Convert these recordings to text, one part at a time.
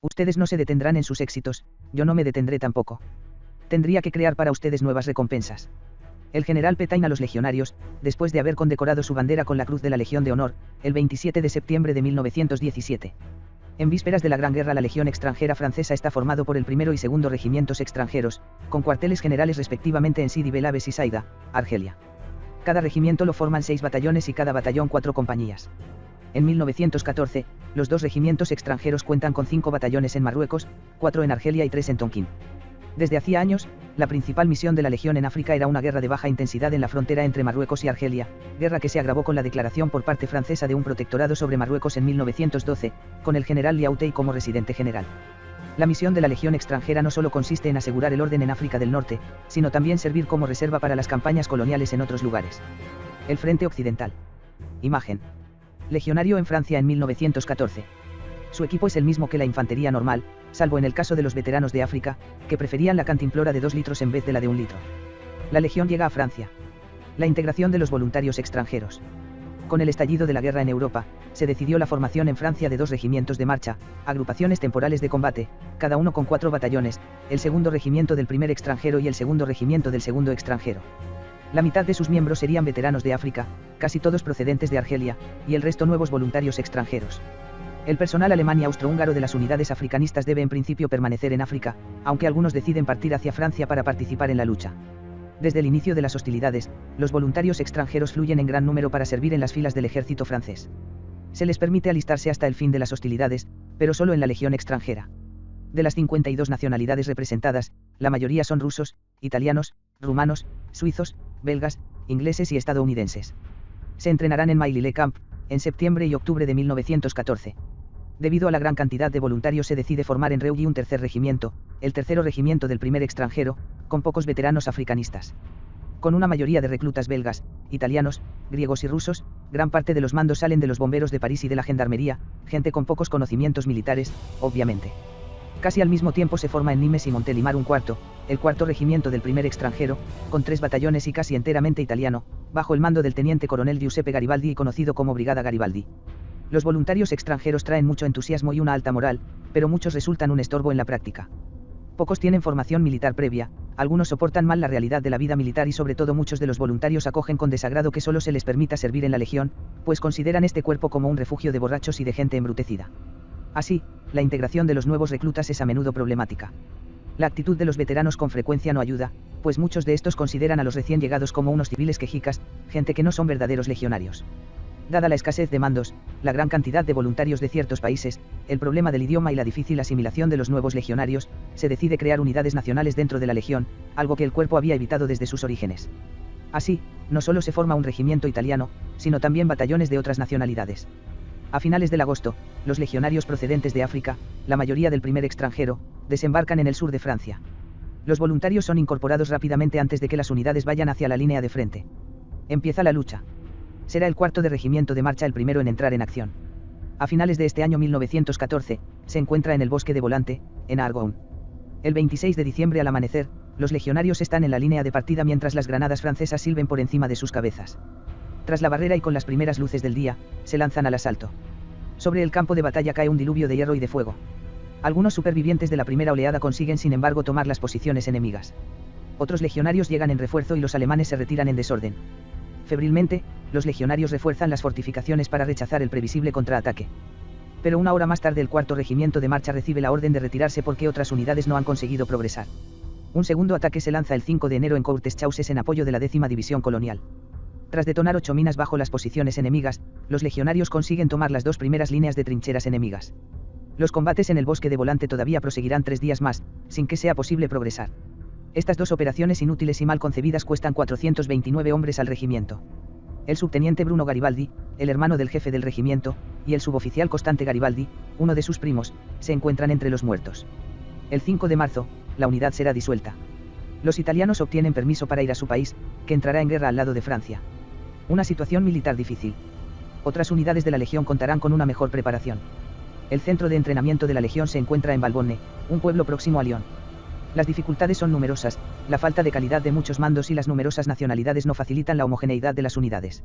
Ustedes no se detendrán en sus éxitos, yo no me detendré tampoco. Tendría que crear para ustedes nuevas recompensas. El general Pétain a los legionarios, después de haber condecorado su bandera con la Cruz de la Legión de Honor, el 27 de septiembre de 1917. En vísperas de la Gran Guerra, la Legión extranjera francesa está formado por el primero y segundo regimientos extranjeros, con cuarteles generales respectivamente en Sidi Bel Abbes y Saïda, Argelia. Cada regimiento lo forman 6 batallones y cada batallón 4 compañías. En 1914, los 2 regimientos extranjeros cuentan con 5 batallones en Marruecos, 4 en Argelia y 3 en Tonkin. Desde hacía años, la principal misión de la Legión en África era una guerra de baja intensidad en la frontera entre Marruecos y Argelia, guerra que se agravó con la declaración por parte francesa de un protectorado sobre Marruecos en 1912, con el general Liautey como residente general. La misión de la Legión extranjera no solo consiste en asegurar el orden en África del Norte, sino también servir como reserva para las campañas coloniales en otros lugares. El Frente Occidental. Imagen. Legionario en Francia en 1914. Su equipo es el mismo que la infantería normal, salvo en el caso de los veteranos de África, que preferían la cantimplora de 2 litros en vez de la de 1 litro. La Legión llega a Francia. La integración de los voluntarios extranjeros. Con el estallido de la guerra en Europa, se decidió la formación en Francia de 2 regimientos de marcha, agrupaciones temporales de combate, cada uno con 4 batallones, el segundo regimiento del primer extranjero y el segundo regimiento del segundo extranjero. La mitad de sus miembros serían veteranos de África, casi todos procedentes de Argelia, y el resto nuevos voluntarios extranjeros. El personal alemán y austrohúngaro de las unidades africanistas debe en principio permanecer en África, aunque algunos deciden partir hacia Francia para participar en la lucha. Desde el inicio de las hostilidades, los voluntarios extranjeros fluyen en gran número para servir en las filas del ejército francés. Se les permite alistarse hasta el fin de las hostilidades, pero solo en la Legión extranjera. De las 52 nacionalidades representadas, la mayoría son rusos, italianos, rumanos, suizos, belgas, ingleses y estadounidenses. Se entrenarán en Mailile Camp, en septiembre y octubre de 1914. Debido a la gran cantidad de voluntarios se decide formar en Reuilly un tercer regimiento, el tercero regimiento del primer extranjero, con pocos veteranos africanistas. Con una mayoría de reclutas belgas, italianos, griegos y rusos, gran parte de los mandos salen de los bomberos de París y de la gendarmería, gente con pocos conocimientos militares, obviamente. Casi al mismo tiempo se forma en Nimes y Montelimar el cuarto regimiento del primer extranjero, con 3 batallones y casi enteramente italiano, bajo el mando del teniente coronel Giuseppe Garibaldi y conocido como Brigada Garibaldi. Los voluntarios extranjeros traen mucho entusiasmo y una alta moral, pero muchos resultan un estorbo en la práctica. Pocos tienen formación militar previa, algunos soportan mal la realidad de la vida militar y sobre todo muchos de los voluntarios acogen con desagrado que solo se les permita servir en la Legión, pues consideran este cuerpo como un refugio de borrachos y de gente embrutecida. Así, la integración de los nuevos reclutas es a menudo problemática. La actitud de los veteranos con frecuencia no ayuda, pues muchos de estos consideran a los recién llegados como unos civiles quejicas, gente que no son verdaderos legionarios. Dada la escasez de mandos, la gran cantidad de voluntarios de ciertos países, el problema del idioma y la difícil asimilación de los nuevos legionarios, se decide crear unidades nacionales dentro de la Legión, algo que el cuerpo había evitado desde sus orígenes. Así, no solo se forma un regimiento italiano, sino también batallones de otras nacionalidades. A finales del agosto, los legionarios procedentes de África, la mayoría del primer extranjero, desembarcan en el sur de Francia. Los voluntarios son incorporados rápidamente antes de que las unidades vayan hacia la línea de frente. Empieza la lucha. Será el cuarto de regimiento de marcha el primero en entrar en acción. A finales de este año 1914, se encuentra en el bosque de Volante, en Argonne. El 26 de diciembre al amanecer, los legionarios están en la línea de partida mientras las granadas francesas silben por encima de sus cabezas. Tras la barrera y con las primeras luces del día, se lanzan al asalto. Sobre el campo de batalla cae un diluvio de hierro y de fuego. Algunos supervivientes de la primera oleada consiguen sin embargo tomar las posiciones enemigas. Otros legionarios llegan en refuerzo y los alemanes se retiran en desorden. Febrilmente, los legionarios refuerzan las fortificaciones para rechazar el previsible contraataque. Pero una hora más tarde el cuarto regimiento de marcha recibe la orden de retirarse porque otras unidades no han conseguido progresar. Un segundo ataque se lanza el 5 de enero en Courtes-Chausses en apoyo de la 10ª División Colonial. Tras detonar 8 minas bajo las posiciones enemigas, los legionarios consiguen tomar las 2 primeras líneas de trincheras enemigas. Los combates en el bosque de Volante todavía proseguirán 3 días más, sin que sea posible progresar. Estas 2 operaciones inútiles y mal concebidas cuestan 429 hombres al regimiento. El subteniente Bruno Garibaldi, el hermano del jefe del regimiento, y el suboficial Costante Garibaldi, uno de sus primos, se encuentran entre los muertos. El 5 de marzo, la unidad será disuelta. Los italianos obtienen permiso para ir a su país, que entrará en guerra al lado de Francia. Una situación militar difícil. Otras unidades de la Legión contarán con una mejor preparación. El centro de entrenamiento de la Legión se encuentra en Valbonne, un pueblo próximo a Lyon. Las dificultades son numerosas, la falta de calidad de muchos mandos y las numerosas nacionalidades no facilitan la homogeneidad de las unidades.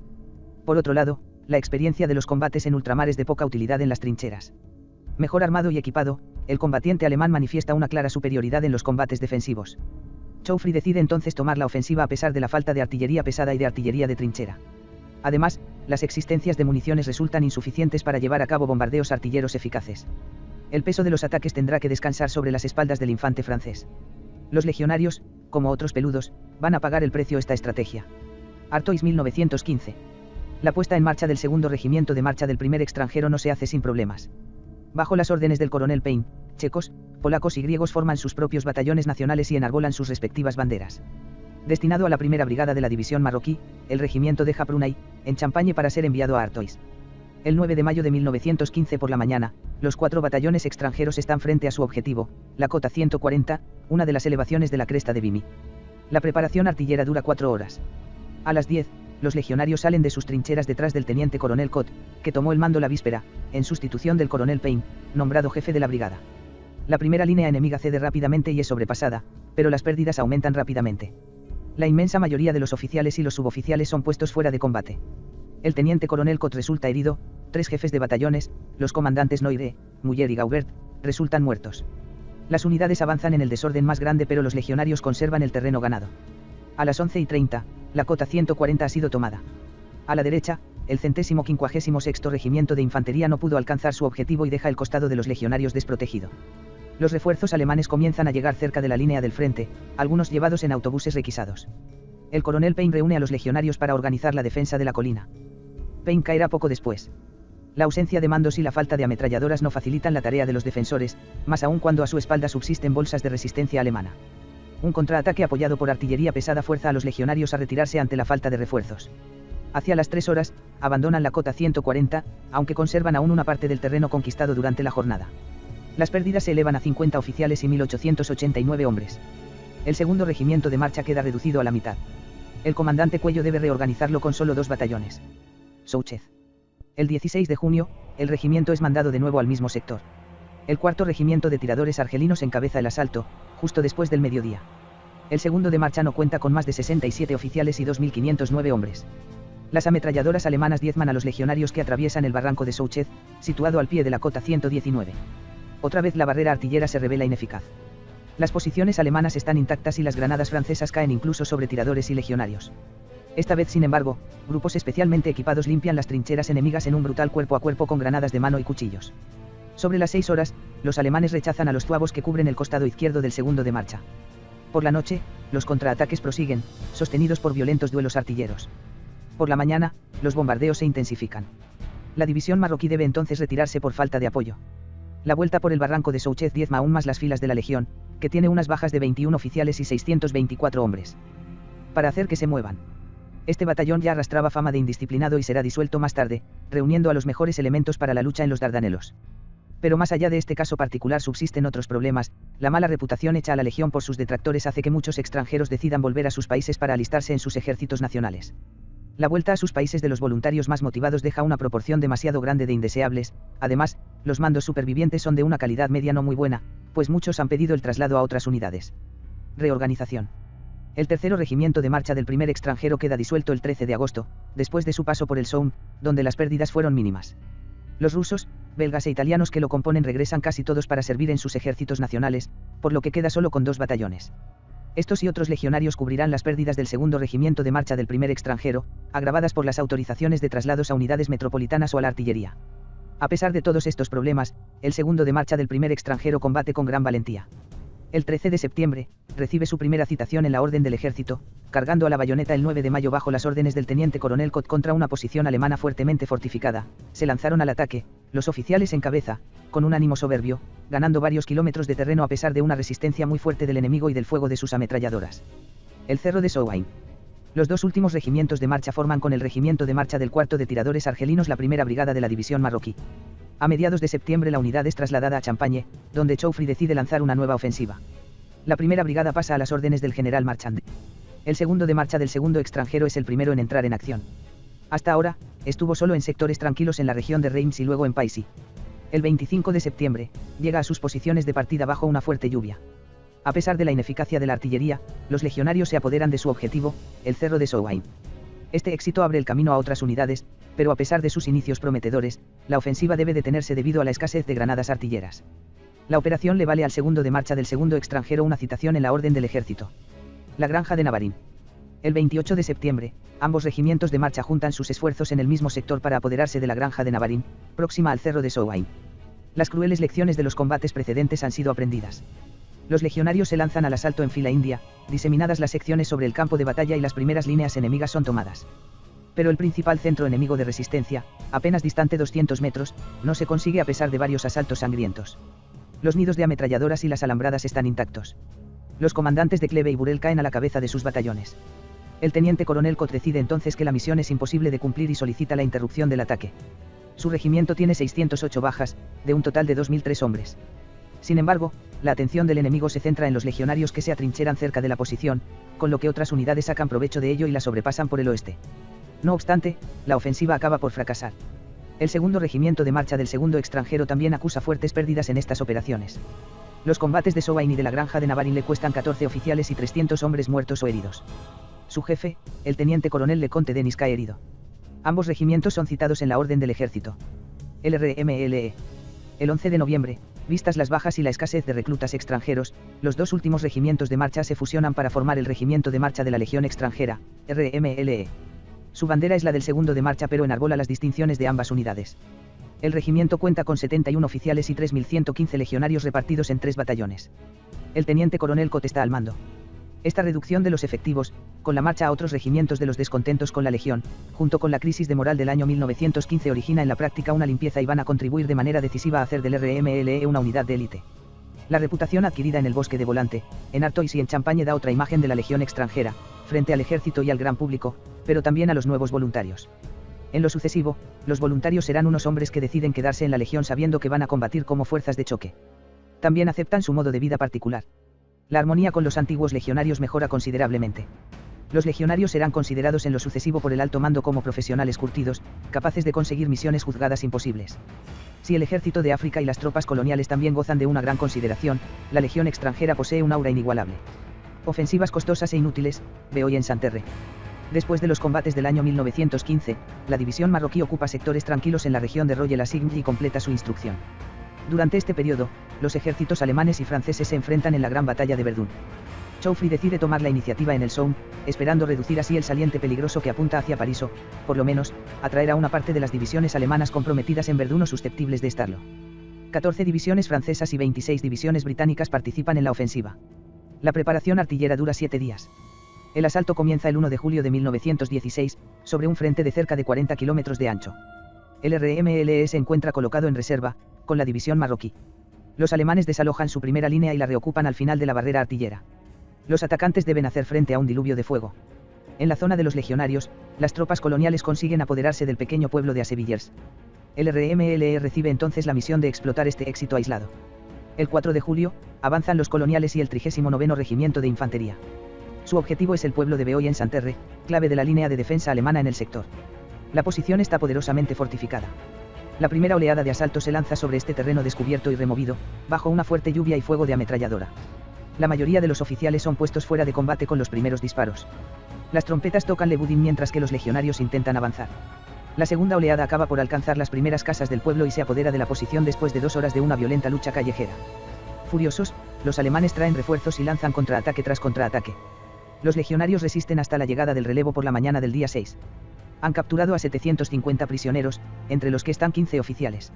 Por otro lado, la experiencia de los combates en ultramar es de poca utilidad en las trincheras. Mejor armado y equipado, el combatiente alemán manifiesta una clara superioridad en los combates defensivos. Joffre decide entonces tomar la ofensiva a pesar de la falta de artillería pesada y de artillería de trinchera. Además, las existencias de municiones resultan insuficientes para llevar a cabo bombardeos artilleros eficaces. El peso de los ataques tendrá que descansar sobre las espaldas del infante francés. Los legionarios, como otros peludos, van a pagar el precio esta estrategia. Artois 1915. La puesta en marcha del segundo regimiento de marcha del primer extranjero no se hace sin problemas. Bajo las órdenes del coronel Payne, checos, polacos y griegos forman sus propios batallones nacionales y enarbolan sus respectivas banderas. Destinado a la primera brigada de la división marroquí, el regimiento deja Prunay, en Champagne para ser enviado a Artois. El 9 de mayo de 1915 por la mañana, los 4 batallones extranjeros están frente a su objetivo, la cota 140, una de las elevaciones de la cresta de Vimy. La preparación artillera dura 4 horas. A las 10, los legionarios salen de sus trincheras detrás del teniente coronel Cott, que tomó el mando la víspera, en sustitución del coronel Payne, nombrado jefe de la brigada. La primera línea enemiga cede rápidamente y es sobrepasada, pero las pérdidas aumentan rápidamente. La inmensa mayoría de los oficiales y los suboficiales son puestos fuera de combate. El teniente coronel Cott resulta herido, 3 jefes de batallones, los comandantes Noire, Muller y Gaubert, resultan muertos. Las unidades avanzan en el desorden más grande pero los legionarios conservan el terreno ganado. A las 11:30, la cota 140 ha sido tomada. A la derecha, el 156º Regimiento de Infantería no pudo alcanzar su objetivo y deja el costado de los legionarios desprotegido. Los refuerzos alemanes comienzan a llegar cerca de la línea del frente, algunos llevados en autobuses requisados. El coronel Payne reúne a los legionarios para organizar la defensa de la colina. Payne caerá poco después. La ausencia de mandos y la falta de ametralladoras no facilitan la tarea de los defensores, más aún cuando a su espalda subsisten bolsas de resistencia alemana. Un contraataque apoyado por artillería pesada fuerza a los legionarios a retirarse ante la falta de refuerzos. Hacia las 3 horas, abandonan la cota 140, aunque conservan aún una parte del terreno conquistado durante la jornada. Las pérdidas se elevan a 50 oficiales y 1889 hombres. El segundo regimiento de marcha queda reducido a la mitad. El comandante Cuello debe reorganizarlo con solo 2 batallones. Souchez. El 16 de junio, el regimiento es mandado de nuevo al mismo sector. El cuarto regimiento de tiradores argelinos encabeza el asalto, justo después del mediodía. El segundo de marcha no cuenta con más de 67 oficiales y 2.509 hombres. Las ametralladoras alemanas diezman a los legionarios que atraviesan el barranco de Souchez, situado al pie de la cota 119. Otra vez la barrera artillera se revela ineficaz. Las posiciones alemanas están intactas y las granadas francesas caen incluso sobre tiradores y legionarios. Esta vez, sin embargo, grupos especialmente equipados limpian las trincheras enemigas en un brutal cuerpo a cuerpo con granadas de mano y cuchillos. Sobre las 6 horas, los alemanes rechazan a los zuavos que cubren el costado izquierdo del segundo de marcha. Por la noche, los contraataques prosiguen, sostenidos por violentos duelos artilleros. Por la mañana, los bombardeos se intensifican. La división marroquí debe entonces retirarse por falta de apoyo. La vuelta por el barranco de Souchez diezma aún más las filas de la legión, que tiene unas bajas de 21 oficiales y 624 hombres. Para hacer que se muevan. Este batallón ya arrastraba fama de indisciplinado y será disuelto más tarde, reuniendo a los mejores elementos para la lucha en los Dardanelos. Pero más allá de este caso particular subsisten otros problemas. La mala reputación hecha a la legión por sus detractores hace que muchos extranjeros decidan volver a sus países para alistarse en sus ejércitos nacionales. La vuelta a sus países de los voluntarios más motivados deja una proporción demasiado grande de indeseables. Además, los mandos supervivientes son de una calidad media no muy buena, pues muchos han pedido el traslado a otras unidades. Reorganización. El tercero regimiento de marcha del primer extranjero queda disuelto el 13 de agosto, después de su paso por el Somme, donde las pérdidas fueron mínimas. Los rusos, belgas e italianos que lo componen regresan casi todos para servir en sus ejércitos nacionales, por lo que queda solo con 2 batallones. Estos y otros legionarios cubrirán las pérdidas del segundo regimiento de marcha del primer extranjero, agravadas por las autorizaciones de traslados a unidades metropolitanas o a la artillería. A pesar de todos estos problemas, el segundo de marcha del primer extranjero combate con gran valentía. El 13 de septiembre, recibe su primera citación en la Orden del Ejército, cargando a la bayoneta el 9 de mayo bajo las órdenes del teniente coronel Cott contra una posición alemana fuertemente fortificada. Se lanzaron al ataque, los oficiales en cabeza, con un ánimo soberbio, ganando varios kilómetros de terreno a pesar de una resistencia muy fuerte del enemigo y del fuego de sus ametralladoras. El cerro de Souain. Los 2 últimos regimientos de marcha forman con el regimiento de marcha del cuarto de tiradores argelinos la primera brigada de la división marroquí. A mediados de septiembre la unidad es trasladada a Champagne, donde Joffre decide lanzar una nueva ofensiva. La primera brigada pasa a las órdenes del general Marchand. El segundo de marcha del segundo extranjero es el primero en entrar en acción. Hasta ahora, estuvo solo en sectores tranquilos en la región de Reims y luego en Paisy. El 25 de septiembre, llega a sus posiciones de partida bajo una fuerte lluvia. A pesar de la ineficacia de la artillería, los legionarios se apoderan de su objetivo, el cerro de Souain. Este éxito abre el camino a otras unidades, pero a pesar de sus inicios prometedores, la ofensiva debe detenerse debido a la escasez de granadas artilleras. La operación le vale al segundo de marcha del segundo extranjero una citación en la orden del ejército. La granja de Navarín. El 28 de septiembre, ambos regimientos de marcha juntan sus esfuerzos en el mismo sector para apoderarse de la granja de Navarín, próxima al cerro de Souain. Las crueles lecciones de los combates precedentes han sido aprendidas. Los legionarios se lanzan al asalto en fila india, diseminadas las secciones sobre el campo de batalla y las primeras líneas enemigas son tomadas. Pero el principal centro enemigo de resistencia, apenas distante 200 metros, no se consigue a pesar de varios asaltos sangrientos. Los nidos de ametralladoras y las alambradas están intactos. Los comandantes de Cleve y Burel caen a la cabeza de sus batallones. El teniente coronel Cot decide entonces que la misión es imposible de cumplir y solicita la interrupción del ataque. Su regimiento tiene 608 bajas, de un total de 2003 hombres. Sin embargo, la atención del enemigo se centra en los legionarios que se atrincheran cerca de la posición, con lo que otras unidades sacan provecho de ello y la sobrepasan por el oeste. No obstante, la ofensiva acaba por fracasar. El segundo regimiento de marcha del segundo extranjero también acusa fuertes pérdidas en estas operaciones. Los combates de Souain y de la granja de Navarín le cuestan 14 oficiales y 300 hombres muertos o heridos. Su jefe, el teniente coronel Leconte Denis, cae herido. Ambos regimientos son citados en la orden del ejército. LRMLE. El 11 de noviembre, vistas las bajas y la escasez de reclutas extranjeros, los dos últimos regimientos de marcha se fusionan para formar el regimiento de marcha de la Legión extranjera, RMLE. Su bandera es la del segundo de marcha pero enarbola las distinciones de ambas unidades. El regimiento cuenta con 71 oficiales y 3.115 legionarios repartidos en 3 batallones. El teniente coronel Cot está al mando. Esta reducción de los efectivos, con la marcha a otros regimientos de los descontentos con la Legión, junto con la crisis de moral del año 1915 origina en la práctica una limpieza y van a contribuir de manera decisiva a hacer del RMLE una unidad de élite. La reputación adquirida en el bosque de Volante, en Artois y en Champagne da otra imagen de la Legión extranjera, frente al ejército y al gran público, pero también a los nuevos voluntarios. En lo sucesivo, los voluntarios serán unos hombres que deciden quedarse en la Legión sabiendo que van a combatir como fuerzas de choque. También aceptan su modo de vida particular. La armonía con los antiguos legionarios mejora considerablemente. Los legionarios serán considerados en lo sucesivo por el alto mando como profesionales curtidos, capaces de conseguir misiones juzgadas imposibles. Si el ejército de África y las tropas coloniales también gozan de una gran consideración, la Legión extranjera posee un aura inigualable. Ofensivas costosas e inútiles, ve hoy en Santerre. Después de los combates del año 1915, la división marroquí ocupa sectores tranquilos en la región de Royal-Assigny y completa su instrucción. Durante este periodo, los ejércitos alemanes y franceses se enfrentan en la gran batalla de Verdún. Joffre decide tomar la iniciativa en el Somme, esperando reducir así el saliente peligroso que apunta hacia París o, por lo menos, atraer a una parte de las divisiones alemanas comprometidas en Verdún o susceptibles de estarlo. 14 divisiones francesas y 26 divisiones británicas participan en la ofensiva. La preparación artillera dura 7 días. El asalto comienza el 1 de julio de 1916, sobre un frente de cerca de 40 kilómetros de ancho. El RMLE se encuentra colocado en reserva, con la división marroquí. Los alemanes desalojan su primera línea y la reocupan al final de la barrera artillera. Los atacantes deben hacer frente a un diluvio de fuego. En la zona de los legionarios, las tropas coloniales consiguen apoderarse del pequeño pueblo de Assevillers. El RMLE recibe entonces la misión de explotar este éxito aislado. El 4 de julio, avanzan los coloniales y el 39º Regimiento de Infantería. Su objetivo es el pueblo de Beoy en Santerre, clave de la línea de defensa alemana en el sector. La posición está poderosamente fortificada. La primera oleada de asalto se lanza sobre este terreno descubierto y removido, bajo una fuerte lluvia y fuego de ametralladora. La mayoría de los oficiales son puestos fuera de combate con los primeros disparos. Las trompetas tocan Lebudin mientras que los legionarios intentan avanzar. La segunda oleada acaba por alcanzar las primeras casas del pueblo y se apodera de la posición después de 2 horas de una violenta lucha callejera. Furiosos, los alemanes traen refuerzos y lanzan contraataque tras contraataque. Los legionarios resisten hasta la llegada del relevo por la mañana del día 6. Han capturado a 750 prisioneros, entre los que están 15 oficiales.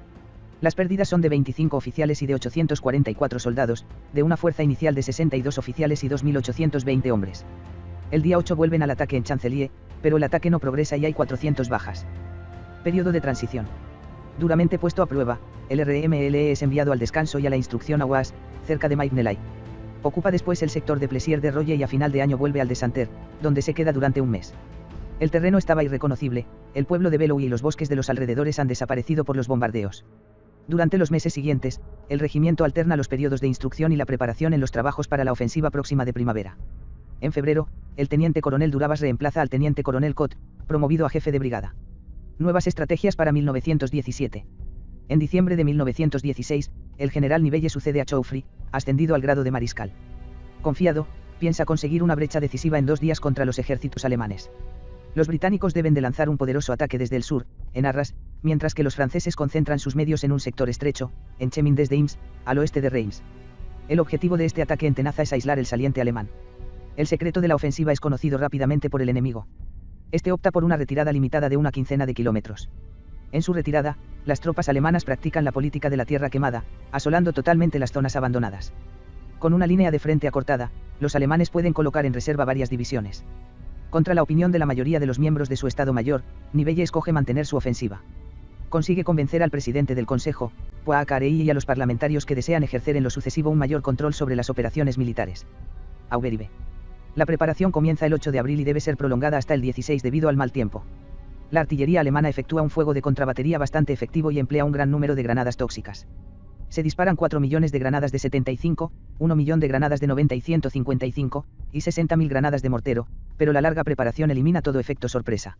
Las pérdidas son de 25 oficiales y de 844 soldados, de una fuerza inicial de 62 oficiales y 2.820 hombres. El día 8 vuelven al ataque en Chancelier, pero el ataque no progresa y hay 400 bajas. Periodo de transición. Duramente puesto a prueba, el RMLE es enviado al descanso y a la instrucción a Oise, cerca de Maigneላይ. Ocupa después el sector de Plessier de Roye y a final de año vuelve al de Santerre, donde se queda durante un mes. El terreno estaba irreconocible, el pueblo de Beloui y los bosques de los alrededores han desaparecido por los bombardeos. Durante los meses siguientes, el regimiento alterna los periodos de instrucción y la preparación en los trabajos para la ofensiva próxima de primavera. En febrero, el teniente coronel Durabas reemplaza al teniente coronel Cot, promovido a jefe de brigada. Nuevas estrategias para 1917. En diciembre de 1916, el general Nivelle sucede a Joffre, ascendido al grado de mariscal. Confiado, piensa conseguir una brecha decisiva en 2 días contra los ejércitos alemanes. Los británicos deben de lanzar un poderoso ataque desde el sur, en Arras, mientras que los franceses concentran sus medios en un sector estrecho, en Chemin-des-Dames, al oeste de Reims. El objetivo de este ataque en Tenaza es aislar el saliente alemán. El secreto de la ofensiva es conocido rápidamente por el enemigo. Este opta por una retirada limitada de una quincena de kilómetros. En su retirada, las tropas alemanas practican la política de la tierra quemada, asolando totalmente las zonas abandonadas. Con una línea de frente acortada, los alemanes pueden colocar en reserva varias divisiones. Contra la opinión de la mayoría de los miembros de su Estado Mayor, Nivelle escoge mantener su ofensiva. Consigue convencer al presidente del Consejo, Poincaré, y a los parlamentarios que desean ejercer en lo sucesivo un mayor control sobre las operaciones militares. Auberive. La preparación comienza el 8 de abril y debe ser prolongada hasta el 16 debido al mal tiempo. La artillería alemana efectúa un fuego de contrabatería bastante efectivo y emplea un gran número de granadas tóxicas. Se disparan 4 millones de granadas de 75, 1 millón de granadas de 90 y 155, y 60.000 granadas de mortero, pero la larga preparación elimina todo efecto sorpresa.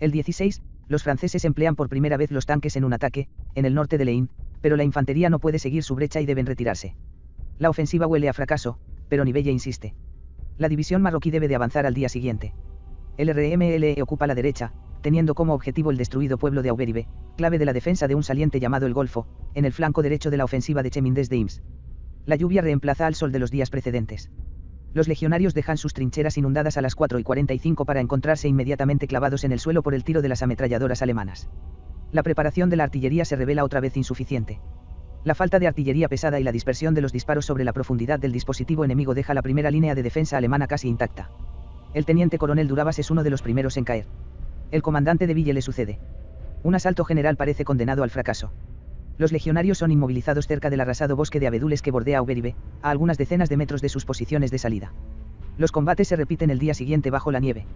El 16, los franceses emplean por primera vez los tanques en un ataque, en el norte de Lein, pero la infantería no puede seguir su brecha y deben retirarse. La ofensiva huele a fracaso, pero Nivelle insiste. La división marroquí debe de avanzar al día siguiente. El RMLE ocupa la derecha, teniendo como objetivo el destruido pueblo de Auberive, clave de la defensa de un saliente llamado el Golfo, en el flanco derecho de la ofensiva de Chemin-des-Dames. La lluvia reemplaza al sol de los días precedentes. Los legionarios dejan sus trincheras inundadas a las 4:45 para encontrarse inmediatamente clavados en el suelo por el tiro de las ametralladoras alemanas. La preparación de la artillería se revela otra vez insuficiente. La falta de artillería pesada y la dispersión de los disparos sobre la profundidad del dispositivo enemigo deja la primera línea de defensa alemana casi intacta. El teniente coronel Durabas es uno de los primeros en caer. El comandante de Ville le sucede. Un asalto general parece condenado al fracaso. Los legionarios son inmovilizados cerca del arrasado bosque de abedules que bordea Auberive, a algunas decenas de metros de sus posiciones de salida. Los combates se repiten el día siguiente bajo la nieve.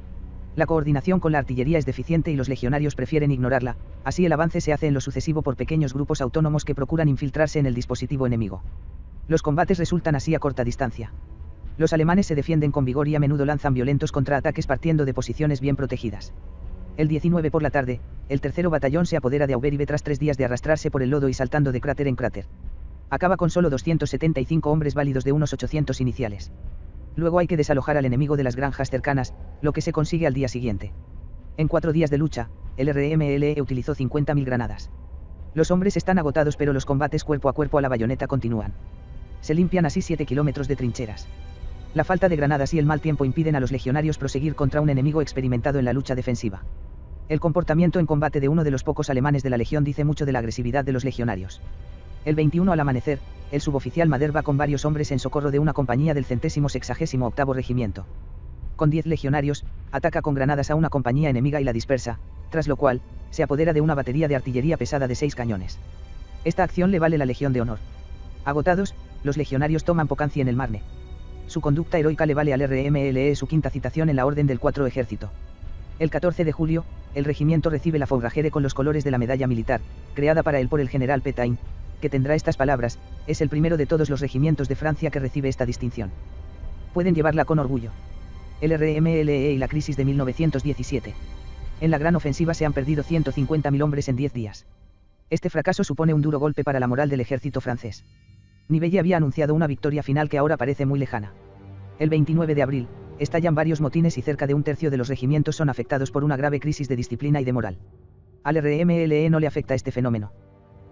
La coordinación con la artillería es deficiente y los legionarios prefieren ignorarla, así el avance se hace en lo sucesivo por pequeños grupos autónomos que procuran infiltrarse en el dispositivo enemigo. Los combates resultan así a corta distancia. Los alemanes se defienden con vigor y a menudo lanzan violentos contraataques partiendo de posiciones bien protegidas. El 19 por la tarde, el tercero batallón se apodera de Auberive tras 3 días de arrastrarse por el lodo y saltando de cráter en cráter. Acaba con solo 275 hombres válidos de unos 800 iniciales. Luego hay que desalojar al enemigo de las granjas cercanas, lo que se consigue al día siguiente. En 4 días de lucha, el RMLE utilizó 50.000 granadas. Los hombres están agotados pero los combates cuerpo a cuerpo a la bayoneta continúan. Se limpian así 7 kilómetros de trincheras. La falta de granadas y el mal tiempo impiden a los legionarios proseguir contra un enemigo experimentado en la lucha defensiva. El comportamiento en combate de uno de los pocos alemanes de la legión dice mucho de la agresividad de los legionarios. El 21 al amanecer, el suboficial Mader va con varios hombres en socorro de una compañía del 168º regimiento. Con 10 legionarios, ataca con granadas a una compañía enemiga y la dispersa, tras lo cual, se apodera de una batería de artillería pesada de 6 cañones. Esta acción le vale la Legión de Honor. Agotados, los legionarios toman Pocanzi en el Marne. Su conducta heroica le vale al RMLE su 5ª citación en la Orden del 4 Ejército. El 14 de julio, el regimiento recibe la Fourragère con los colores de la medalla militar, creada para él por el general Pétain, que tendrá estas palabras: es el primero de todos los regimientos de Francia que recibe esta distinción. Pueden llevarla con orgullo. El RMLE y la crisis de 1917. En la gran ofensiva se han perdido 150.000 hombres en 10 días. Este fracaso supone un duro golpe para la moral del ejército francés. Nivelle había anunciado una victoria final que ahora parece muy lejana. El 29 de abril, estallan varios motines y cerca de un tercio de los regimientos son afectados por una grave crisis de disciplina y de moral. Al RMLE no le afecta este fenómeno.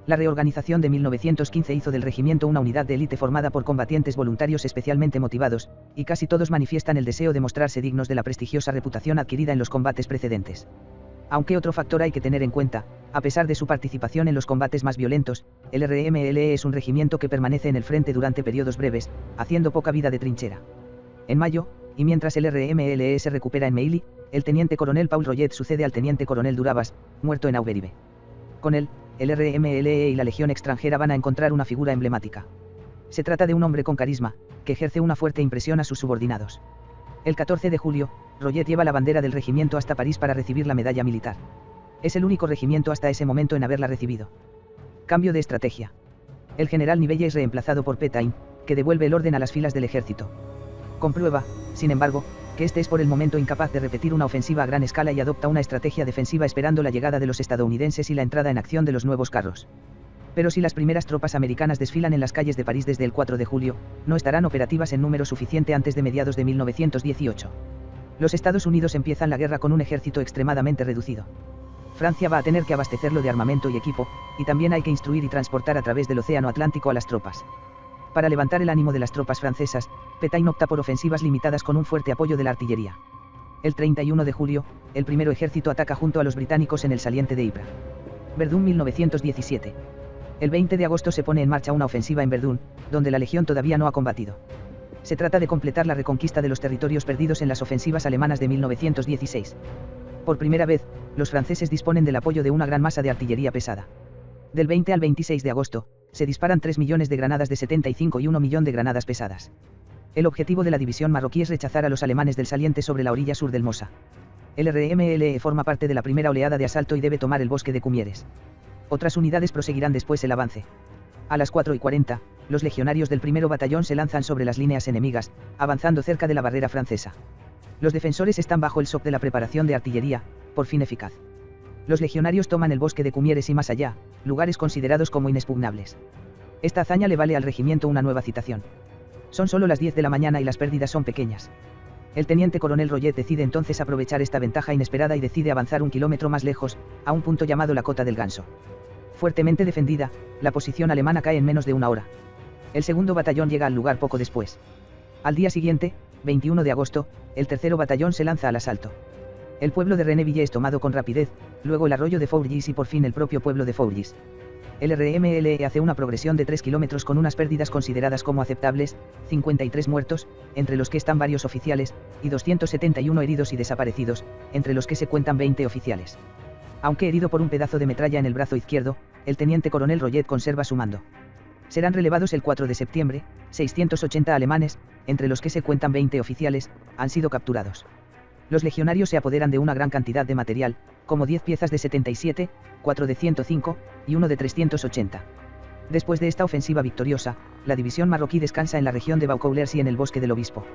La reorganización de 1915 hizo del regimiento una unidad de élite formada por combatientes voluntarios especialmente motivados, y casi todos manifiestan el deseo de mostrarse dignos de la prestigiosa reputación adquirida en los combates precedentes. Aunque otro factor hay que tener en cuenta: a pesar de su participación en los combates más violentos, el RMLE es un regimiento que permanece en el frente durante periodos breves, haciendo poca vida de trinchera. En mayo, y mientras el RMLE se recupera en Meilly, el teniente coronel Paul Roget sucede al teniente coronel Durabas, muerto en Auberive. Con él, el RMLE y la Legión extranjera van a encontrar una figura emblemática. Se trata de un hombre con carisma, que ejerce una fuerte impresión a sus subordinados. El 14 de julio, Roget lleva la bandera del regimiento hasta París para recibir la medalla militar. Es el único regimiento hasta ese momento en haberla recibido. Cambio de estrategia. El general Nivelle es reemplazado por Pétain, que devuelve el orden a las filas del ejército. Comprueba, sin embargo, que este es por el momento incapaz de repetir una ofensiva a gran escala y adopta una estrategia defensiva esperando la llegada de los estadounidenses y la entrada en acción de los nuevos carros. Pero si las primeras tropas americanas desfilan en las calles de París desde el 4 de julio, no estarán operativas en número suficiente antes de mediados de 1918. Los Estados Unidos empiezan la guerra con un ejército extremadamente reducido. Francia va a tener que abastecerlo de armamento y equipo, y también hay que instruir y transportar a través del Océano Atlántico a las tropas. Para levantar el ánimo de las tropas francesas, Pétain opta por ofensivas limitadas con un fuerte apoyo de la artillería. El 31 de julio, el primero ejército ataca junto a los británicos en el saliente de Ypres. Verdún 1917. El 20 de agosto se pone en marcha una ofensiva en Verdún, donde la Legión todavía no ha combatido. Se trata de completar la reconquista de los territorios perdidos en las ofensivas alemanas de 1916. Por primera vez, los franceses disponen del apoyo de una gran masa de artillería pesada. Del 20 al 26 de agosto, se disparan 3 millones de granadas de 75 y 1 millón de granadas pesadas. El objetivo de la división marroquí es rechazar a los alemanes del saliente sobre la orilla sur del Mosa. El RMLE forma parte de la primera oleada de asalto y debe tomar el bosque de Cumieres. Otras unidades proseguirán después el avance. A las 4:40, los legionarios del primero batallón se lanzan sobre las líneas enemigas, avanzando cerca de la barrera francesa. Los defensores están bajo el shock de la preparación de artillería, por fin eficaz. Los legionarios toman el bosque de Cumieres y más allá, lugares considerados como inexpugnables. Esta hazaña le vale al regimiento una nueva citación. Son solo las 10 de la mañana y las pérdidas son pequeñas. El teniente coronel Royet decide entonces aprovechar esta ventaja inesperada y decide avanzar 1 kilómetro más lejos, a un punto llamado la Cota del Ganso. Fuertemente defendida, la posición alemana cae en menos de una hora. El segundo batallón llega al lugar poco después. Al día siguiente, 21 de agosto, el tercero batallón se lanza al asalto. El pueblo de Reneville es tomado con rapidez, luego el arroyo de Fourgis y por fin el propio pueblo de Fourgis. El RMLE hace una progresión de 3 kilómetros con unas pérdidas consideradas como aceptables, 53 muertos, entre los que están varios oficiales, y 271 heridos y desaparecidos, entre los que se cuentan 20 oficiales. Aunque herido por un pedazo de metralla en el brazo izquierdo, el teniente coronel Royet conserva su mando. Serán relevados el 4 de septiembre, 680 alemanes, entre los que se cuentan 20 oficiales, han sido capturados. Los legionarios se apoderan de una gran cantidad de material, como 10 piezas de 77, 4 de 105, y 1 de 380. Después de esta ofensiva victoriosa, la división marroquí descansa en la región de Baucoulers y en el bosque del Obispo.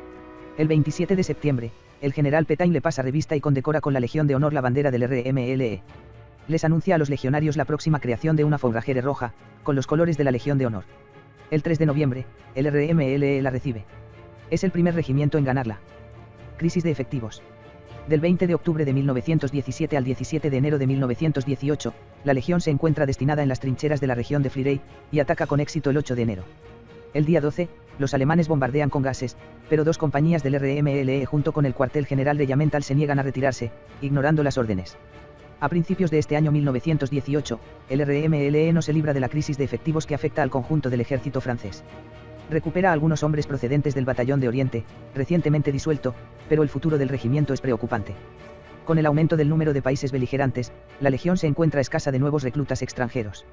El 27 de septiembre, el general Pétain le pasa revista y condecora con la Legión de Honor la bandera del RMLE. Les anuncia a los legionarios la próxima creación de una fourragère roja, con los colores de la Legión de Honor. El 3 de noviembre, el RMLE la recibe. Es el primer regimiento en ganarla. Crisis de efectivos. Del 20 de octubre de 1917 al 17 de enero de 1918, la Legión se encuentra destinada en las trincheras de la región de Fleurus, y ataca con éxito el 8 de enero. El día 12, los alemanes bombardean con gases, pero 2 compañías del RMLE junto con el cuartel general de Yamental se niegan a retirarse, ignorando las órdenes. A principios de este año 1918, el RMLE no se libra de la crisis de efectivos que afecta al conjunto del ejército francés. Recupera a algunos hombres procedentes del Batallón de Oriente, recientemente disuelto, pero el futuro del regimiento es preocupante. Con el aumento del número de países beligerantes, la Legión se encuentra escasa de nuevos reclutas extranjeros.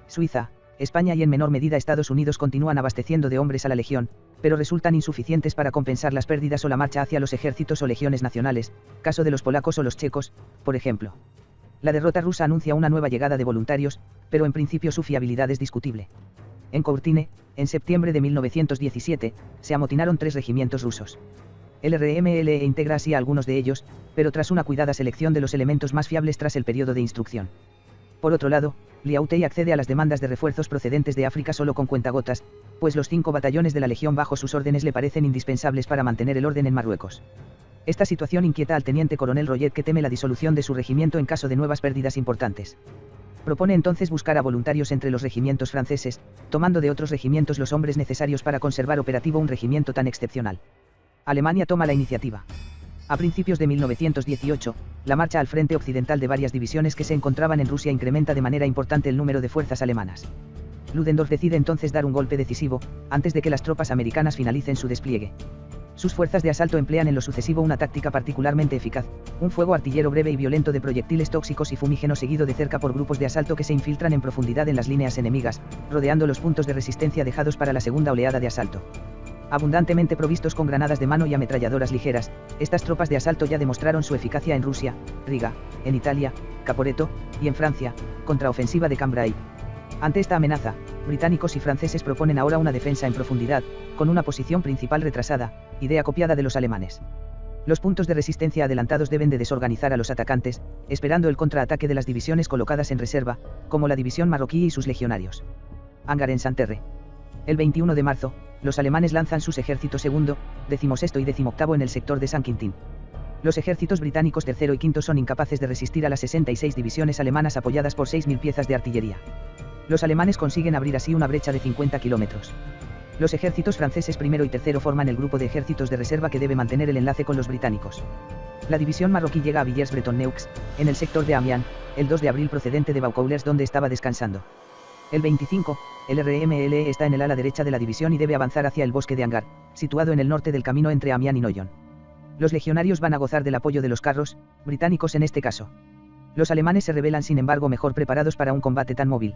Suiza, España y en menor medida Estados Unidos continúan abasteciendo de hombres a la Legión, pero resultan insuficientes para compensar las pérdidas o la marcha hacia los ejércitos o legiones nacionales, caso de los polacos o los checos, por ejemplo. La derrota rusa anuncia una nueva llegada de voluntarios, pero en principio su fiabilidad es discutible. En Courtine, en septiembre de 1917, se amotinaron 3 regimientos rusos. El RMLE integra así a algunos de ellos, pero tras una cuidada selección de los elementos más fiables tras el periodo de instrucción. Por otro lado, Liautey accede a las demandas de refuerzos procedentes de África solo con cuentagotas, pues los 5 batallones de la Legión bajo sus órdenes le parecen indispensables para mantener el orden en Marruecos. Esta situación inquieta al teniente coronel Royet, que teme la disolución de su regimiento en caso de nuevas pérdidas importantes. Propone entonces buscar a voluntarios entre los regimientos franceses, tomando de otros regimientos los hombres necesarios para conservar operativo un regimiento tan excepcional. Alemania toma la iniciativa. A principios de 1918, la marcha al frente occidental de varias divisiones que se encontraban en Rusia incrementa de manera importante el número de fuerzas alemanas. Ludendorff decide entonces dar un golpe decisivo, antes de que las tropas americanas finalicen su despliegue. Sus fuerzas de asalto emplean en lo sucesivo una táctica particularmente eficaz, un fuego artillero breve y violento de proyectiles tóxicos y fumígenos seguido de cerca por grupos de asalto que se infiltran en profundidad en las líneas enemigas, rodeando los puntos de resistencia dejados para la segunda oleada de asalto. Abundantemente provistos con granadas de mano y ametralladoras ligeras, estas tropas de asalto ya demostraron su eficacia en Rusia, Riga, en Italia, Caporetto, y en Francia, contraofensiva de Cambrai. Ante esta amenaza, británicos y franceses proponen ahora una defensa en profundidad, con una posición principal retrasada, idea copiada de los alemanes. Los puntos de resistencia adelantados deben de desorganizar a los atacantes, esperando el contraataque de las divisiones colocadas en reserva, como la división marroquí y sus legionarios. Angaren-Santerre. El 21 de marzo, los alemanes lanzan sus ejércitos segundo, 16º y 18º en el sector de San Quintín. Los ejércitos británicos tercero y quinto son incapaces de resistir a las 66 divisiones alemanas apoyadas por 6.000 piezas de artillería. Los alemanes consiguen abrir así una brecha de 50 kilómetros. Los ejércitos franceses primero y tercero forman el grupo de ejércitos de reserva que debe mantener el enlace con los británicos. La división marroquí llega a Villers-Breton-Neux, en el sector de Amiens, el 2 de abril procedente de Baucouleurs donde estaba descansando. El 25, el RMLE está en el ala derecha de la división y debe avanzar hacia el bosque de Hangar, situado en el norte del camino entre Amiens y Noyon. Los legionarios van a gozar del apoyo de los carros, británicos en este caso. Los alemanes se revelan sin embargo mejor preparados para un combate tan móvil.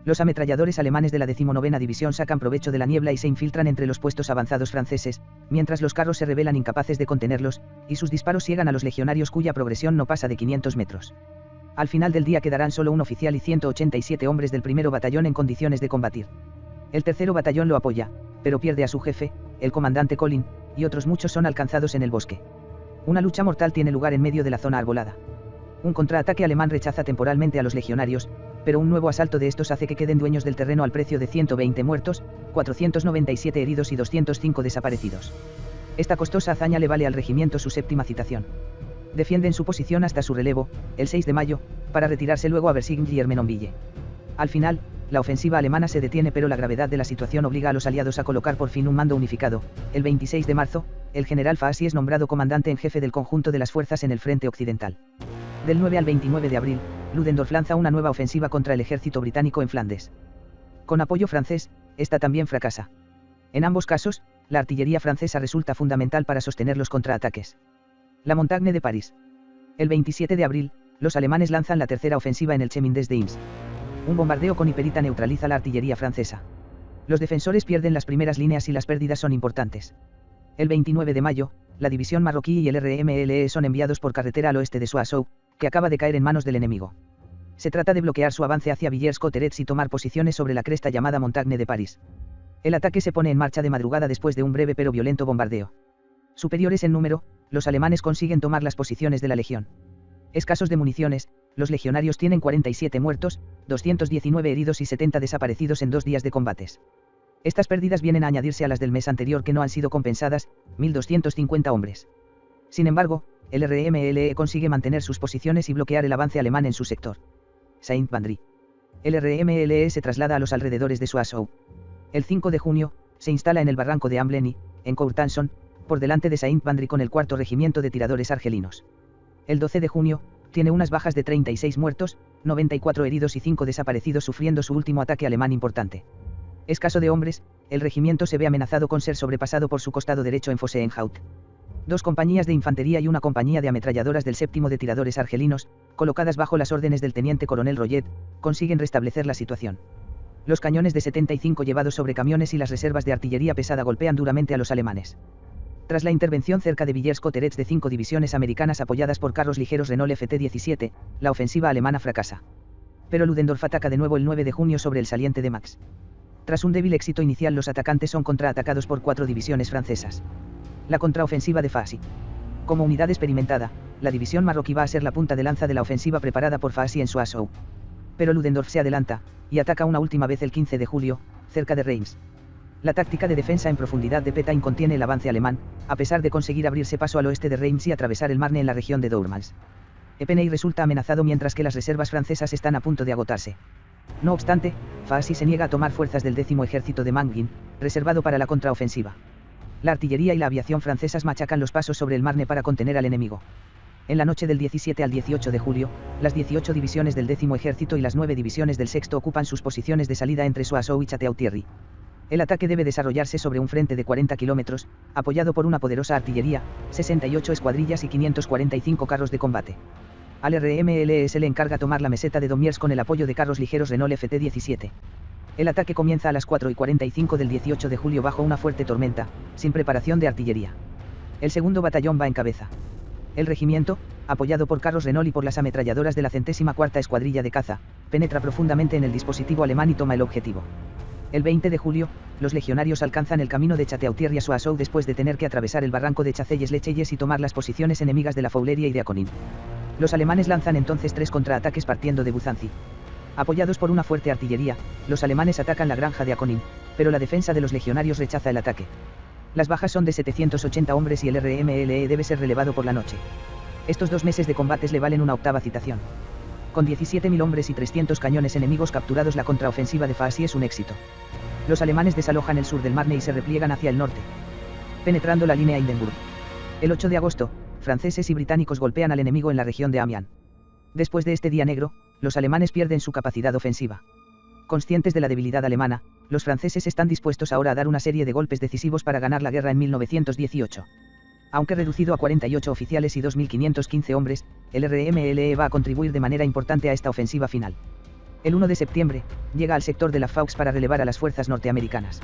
Los ametralladores alemanes de la 19ª división sacan provecho de la niebla y se infiltran entre los puestos avanzados franceses, mientras los carros se revelan incapaces de contenerlos, y sus disparos ciegan a los legionarios cuya progresión no pasa de 500 metros. Al final del día quedarán solo un oficial y 187 hombres del primero batallón en condiciones de combatir. El tercero batallón lo apoya, pero pierde a su jefe, el comandante Collin, y otros muchos son alcanzados en el bosque. Una lucha mortal tiene lugar en medio de la zona arbolada. Un contraataque alemán rechaza temporalmente a los legionarios, pero un nuevo asalto de estos hace que queden dueños del terreno al precio de 120 muertos, 497 heridos y 205 desaparecidos. Esta costosa hazaña le vale al regimiento su séptima citación. Defienden su posición hasta su relevo, el 6 de mayo, para retirarse luego a Versigny y Ermenonville. Al final, la ofensiva alemana se detiene pero la gravedad de la situación obliga a los aliados a colocar por fin un mando unificado. El 26 de marzo, el general Faasi es nombrado comandante en jefe del conjunto de las fuerzas en el frente occidental. Del 9 al 29 de abril, Ludendorff lanza una nueva ofensiva contra el ejército británico en Flandes. Con apoyo francés, esta también fracasa. En ambos casos, la artillería francesa resulta fundamental para sostener los contraataques. La Montagne de París. El 27 de abril, los alemanes lanzan la tercera ofensiva en el Chemin des Dames. Un bombardeo con hiperita neutraliza la artillería francesa. Los defensores pierden las primeras líneas y las pérdidas son importantes. El 29 de mayo, la división marroquí y el RMLE son enviados por carretera al oeste de Soissons, que acaba de caer en manos del enemigo. Se trata de bloquear su avance hacia Villers-Cotterêts y tomar posiciones sobre la cresta llamada Montagne de París. El ataque se pone en marcha de madrugada después de un breve pero violento bombardeo. Superiores en número, los alemanes consiguen tomar las posiciones de la legión. Escasos de municiones, los legionarios tienen 47 muertos, 219 heridos y 70 desaparecidos en 2 días de combates. Estas pérdidas vienen a añadirse a las del mes anterior que no han sido compensadas, 1.250 hombres. Sin embargo, el RMLE consigue mantener sus posiciones y bloquear el avance alemán en su sector. Saint-Mandry. El RMLE se traslada a los alrededores de Soissons. El 5 de junio, se instala en el barranco de Ambleny, en Courtanson, por delante de Saint-Mandry con el 4º regimiento de tiradores argelinos. El 12 de junio, tiene unas bajas de 36 muertos, 94 heridos y 5 desaparecidos sufriendo su último ataque alemán importante. Escaso de hombres, el regimiento se ve amenazado con ser sobrepasado por su costado derecho en Fosse-en-Haut. 2 compañías de infantería y una compañía de ametralladoras del 7º de tiradores argelinos, colocadas bajo las órdenes del teniente coronel Royet, consiguen restablecer la situación. Los cañones de 75 llevados sobre camiones y las reservas de artillería pesada golpean duramente a los alemanes. Tras la intervención cerca de Villers-Cotterêts de 5 divisiones americanas apoyadas por carros ligeros Renault FT-17, la ofensiva alemana fracasa. Pero Ludendorff ataca de nuevo el 9 de junio sobre el saliente de Max. Tras un débil éxito inicial, los atacantes son contraatacados por 4 divisiones francesas. La contraofensiva de Faasi. Como unidad experimentada, la división marroquí va a ser la punta de lanza de la ofensiva preparada por Faasi en Soissons. Pero Ludendorff se adelanta, y ataca una última vez el 15 de julio, cerca de Reims. La táctica de defensa en profundidad de Pétain contiene el avance alemán, a pesar de conseguir abrirse paso al oeste de Reims y atravesar el Marne en la región de Dourmans. Epernay resulta amenazado mientras que las reservas francesas están a punto de agotarse. No obstante, Faasi se niega a tomar fuerzas del 10º ejército de Mangin, reservado para la contraofensiva. La artillería y la aviación francesas machacan los pasos sobre el Marne para contener al enemigo. En la noche del 17 al 18 de julio, las 18 divisiones del 10º ejército y las 9 divisiones del 6º ocupan sus posiciones de salida entre Soissons y Château-Thierry. El ataque debe desarrollarse sobre un frente de 40 kilómetros, apoyado por una poderosa artillería, 68 escuadrillas y 545 carros de combate. Al RMLE se le encarga tomar la meseta de Domiers con el apoyo de carros ligeros Renault FT-17. El ataque comienza a las 4:45 del 18 de julio bajo una fuerte tormenta, sin preparación de artillería. El 2º batallón va en cabeza. El regimiento, apoyado por carros Renault y por las ametralladoras de la 104ª Escuadrilla de Caza, penetra profundamente en el dispositivo alemán y toma el objetivo. El 20 de julio, los legionarios alcanzan el camino de Château-Thierry a Soissons después de tener que atravesar el barranco de Chazelles-les-Chelles y tomar las posiciones enemigas de la Foulerie y de Aconin. Los alemanes lanzan entonces 3 contraataques partiendo de Buzancy. Apoyados por una fuerte artillería, los alemanes atacan la granja de Aconin, pero la defensa de los legionarios rechaza el ataque. Las bajas son de 780 hombres y el RMLE debe ser relevado por la noche. Estos 2 meses de combates le valen una octava citación. Con 17.000 hombres y 300 cañones enemigos capturados, la contraofensiva de Fahy es un éxito. Los alemanes desalojan el sur del Marne y se repliegan hacia el norte, penetrando la línea Hindenburg. El 8 de agosto, franceses y británicos golpean al enemigo en la región de Amiens. Después de este día negro, los alemanes pierden su capacidad ofensiva. Conscientes de la debilidad alemana, los franceses están dispuestos ahora a dar una serie de golpes decisivos para ganar la guerra en 1918. Aunque reducido a 48 oficiales y 2.515 hombres, el RMLE va a contribuir de manera importante a esta ofensiva final. El 1 de septiembre, llega al sector de la Faux para relevar a las fuerzas norteamericanas.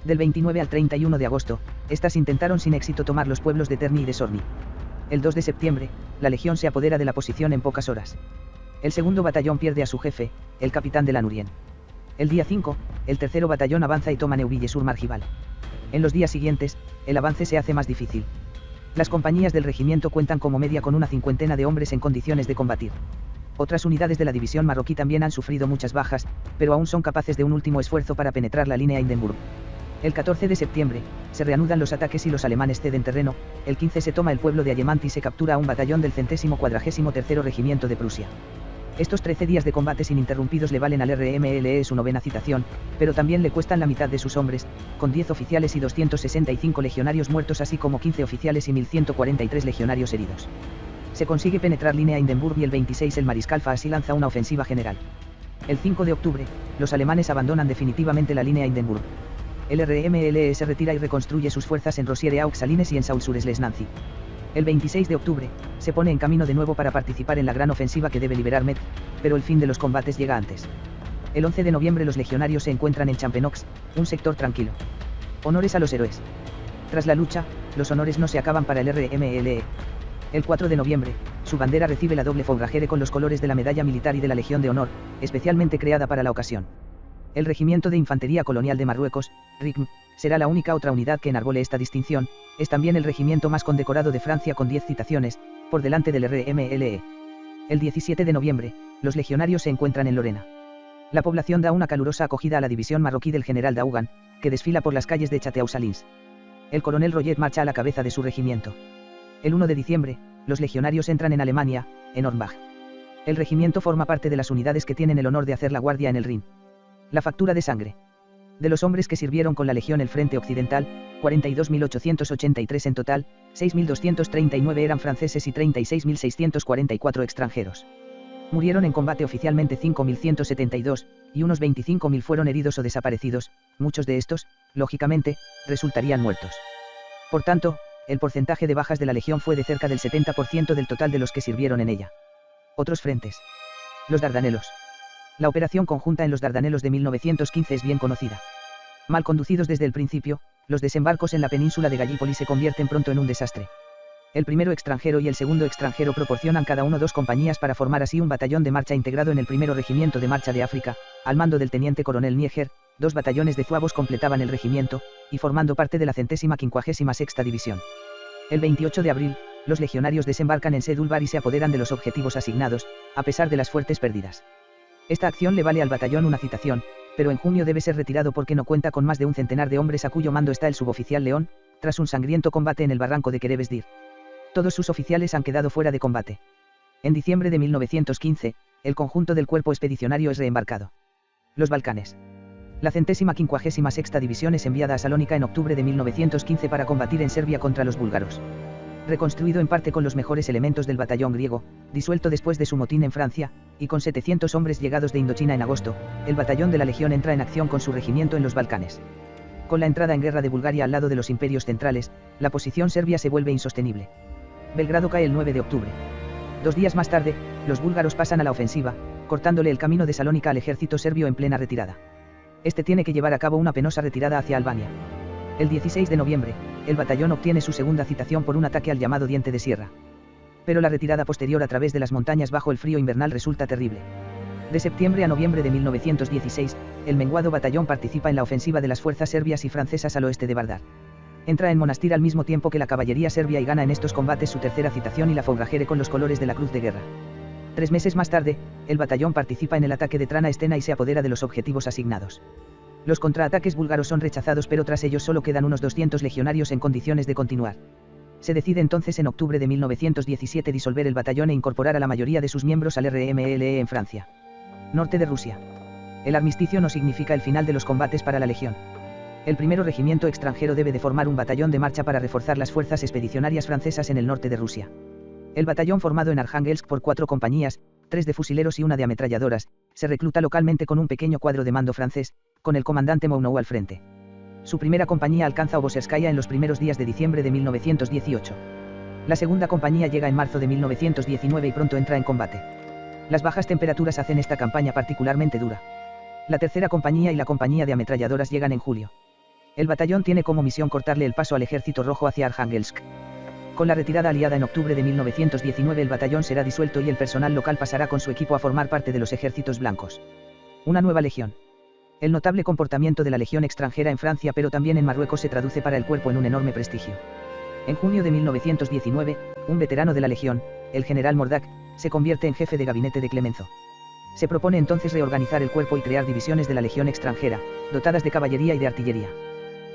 Del 29 al 31 de agosto, estas intentaron sin éxito tomar los pueblos de Terny y de Sorny. El 2 de septiembre, la legión se apodera de la posición en pocas horas. El segundo batallón pierde a su jefe, el capitán de Lanurien. El día 5, el tercero batallón avanza y toma Neuville-sur-Margival. En los días siguientes, el avance se hace más difícil. Las compañías del regimiento cuentan como media con una cincuentena de hombres en condiciones de combatir. Otras unidades de la división marroquí también han sufrido muchas bajas, pero aún son capaces de un último esfuerzo para penetrar la línea Hindenburg. El 14 de septiembre, se reanudan los ataques y los alemanes ceden terreno. El 15 se toma el pueblo de Allemant y se captura a un batallón del 143º Regimiento de Prusia. Estos 13 días de combates ininterrumpidos le valen al RMLE su 9ª citación, pero también le cuestan la mitad de sus hombres, con 10 oficiales y 265 legionarios muertos, así como 15 oficiales y 1.143 legionarios heridos. Se consigue penetrar línea Hindenburg y el 26 el mariscal Fahy lanza una ofensiva general. El 5 de octubre, los alemanes abandonan definitivamente la línea Hindenburg. El RMLE se retira y reconstruye sus fuerzas en Rosières-aux-Salines y en Sault-sur-Esles-Nancy. El 26 de octubre, se pone en camino de nuevo para participar en la gran ofensiva que debe liberar Metz, pero el fin de los combates llega antes. El 11 de noviembre los legionarios se encuentran en Champenoux, un sector tranquilo. Honores a los héroes. Tras la lucha, los honores no se acaban para el RMLE. El 4 de noviembre, su bandera recibe la doble fourragère con los colores de la medalla militar y de la Legión de Honor, especialmente creada para la ocasión. El Regimiento de Infantería Colonial de Marruecos, RICM, será la única otra unidad que enarbole esta distinción. Es también el regimiento más condecorado de Francia con 10 citaciones, por delante del RMLE. El 17 de noviembre, los legionarios se encuentran en Lorena. La población da una calurosa acogida a la división marroquí del general Daougan, que desfila por las calles de Château-Salins. El coronel Royet marcha a la cabeza de su regimiento. El 1 de diciembre, los legionarios entran en Alemania, en Hornbach. El regimiento forma parte de las unidades que tienen el honor de hacer la guardia en el Rin. La factura de sangre. De los hombres que sirvieron con la Legión el Frente Occidental, 42.883 en total, 6.239 eran franceses y 36.644 extranjeros. Murieron en combate oficialmente 5.172, y unos 25.000 fueron heridos o desaparecidos. Muchos de estos, lógicamente, resultarían muertos. Por tanto, el porcentaje de bajas de la Legión fue de cerca del 70% del total de los que sirvieron en ella. Otros frentes. Los Dardanelos. La operación conjunta en los Dardanelos de 1915 es bien conocida. Mal conducidos desde el principio, los desembarcos en la península de Gallipoli se convierten pronto en un desastre. El primero extranjero y el segundo extranjero proporcionan cada uno 2 compañías para formar así un batallón de marcha integrado en el primero Regimiento de Marcha de África, al mando del teniente coronel Nieger. 2 batallones de zuavos completaban el regimiento, y formando parte de la 156ª División. El 28 de abril, los legionarios desembarcan en Sedulbar y se apoderan de los objetivos asignados, a pesar de las fuertes pérdidas. Esta acción le vale al batallón una citación, pero en junio debe ser retirado porque no cuenta con más de un centenar de hombres a cuyo mando está el suboficial León, tras un sangriento combate en el barranco de Kerebesdir. Todos sus oficiales han quedado fuera de combate. En diciembre de 1915, el conjunto del cuerpo expedicionario es reembarcado. Los Balcanes. La 156ª División es enviada a Salónica en octubre de 1915 para combatir en Serbia contra los búlgaros. Reconstruido en parte con los mejores elementos del batallón griego, disuelto después de su motín en Francia, y con 700 hombres llegados de Indochina en agosto, el batallón de la Legión entra en acción con su regimiento en los Balcanes. Con la entrada en guerra de Bulgaria al lado de los imperios centrales, la posición serbia se vuelve insostenible. Belgrado cae el 9 de octubre. 2 días más tarde, los búlgaros pasan a la ofensiva, cortándole el camino de Salónica al ejército serbio en plena retirada. Este tiene que llevar a cabo una penosa retirada hacia Albania. El 16 de noviembre, el batallón obtiene su segunda citación por un ataque al llamado Diente de Sierra. Pero la retirada posterior a través de las montañas bajo el frío invernal resulta terrible. De septiembre a noviembre de 1916, el menguado batallón participa en la ofensiva de las fuerzas serbias y francesas al oeste de Vardar. Entra en Monastir al mismo tiempo que la caballería serbia y gana en estos combates su tercera citación y la fourragère con los colores de la Cruz de Guerra. 3 meses más tarde, el batallón participa en el ataque de Trana Estena y se apodera de los objetivos asignados. Los contraataques búlgaros son rechazados, pero tras ellos solo quedan unos 200 legionarios en condiciones de continuar. Se decide entonces en octubre de 1917 disolver el batallón e incorporar a la mayoría de sus miembros al RMLE en Francia. Norte de Rusia. El armisticio no significa el final de los combates para la Legión. El primero regimiento extranjero debe de formar un batallón de marcha para reforzar las fuerzas expedicionarias francesas en el norte de Rusia. El batallón, formado en Arjángelsk por 4 compañías, 3 de fusileros y 1 de ametralladoras, se recluta localmente con un pequeño cuadro de mando francés, con el comandante Mounou al frente. Su primera compañía alcanza Oboserskaya en los primeros días de diciembre de 1918. La segunda compañía llega en marzo de 1919 y pronto entra en combate. Las bajas temperaturas hacen esta campaña particularmente dura. La tercera compañía y la compañía de ametralladoras llegan en julio. El batallón tiene como misión cortarle el paso al ejército rojo hacia Arjángelsk. Con la retirada aliada en octubre de 1919 el batallón será disuelto y el personal local pasará con su equipo a formar parte de los ejércitos blancos. Una nueva legión. El notable comportamiento de la legión extranjera en Francia pero también en Marruecos se traduce para el cuerpo en un enorme prestigio. En junio de 1919, un veterano de la legión, el general Mordac, se convierte en jefe de gabinete de Clemenceau. Se propone entonces reorganizar el cuerpo y crear divisiones de la legión extranjera, dotadas de caballería y de artillería.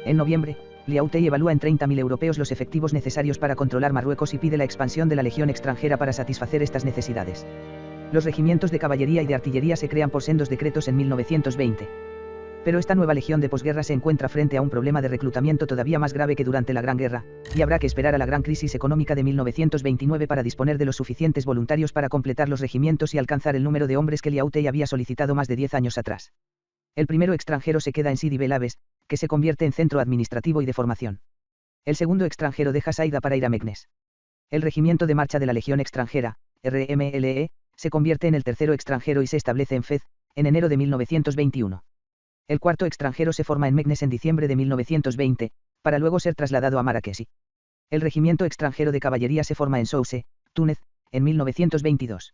En noviembre, Liautey evalúa en 30.000 europeos los efectivos necesarios para controlar Marruecos y pide la expansión de la legión extranjera para satisfacer estas necesidades. Los regimientos de caballería y de artillería se crean por sendos decretos en 1920. Pero esta nueva legión de posguerra se encuentra frente a un problema de reclutamiento todavía más grave que durante la Gran Guerra, y habrá que esperar a la gran crisis económica de 1929 para disponer de los suficientes voluntarios para completar los regimientos y alcanzar el número de hombres que Liautey había solicitado más de 10 años atrás. El primero extranjero se queda en Sidi Bel Abbes, que se convierte en centro administrativo y de formación. El segundo extranjero deja Saida para ir a Meknes. El regimiento de marcha de la Legión extranjera, RMLE, se convierte en el tercero extranjero y se establece en Fez, en enero de 1921. El cuarto extranjero se forma en Meknes en diciembre de 1920, para luego ser trasladado a Marrakech. El regimiento extranjero de caballería se forma en Sousse, Túnez, en 1922.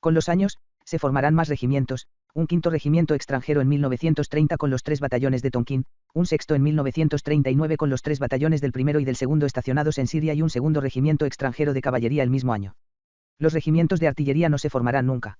Con los años, se formarán más regimientos, un quinto regimiento extranjero en 1930 con los 3 batallones de Tonkin, un sexto en 1939 con los 3 batallones del primero y del segundo estacionados en Siria y un segundo regimiento extranjero de caballería el mismo año. Los regimientos de artillería no se formarán nunca.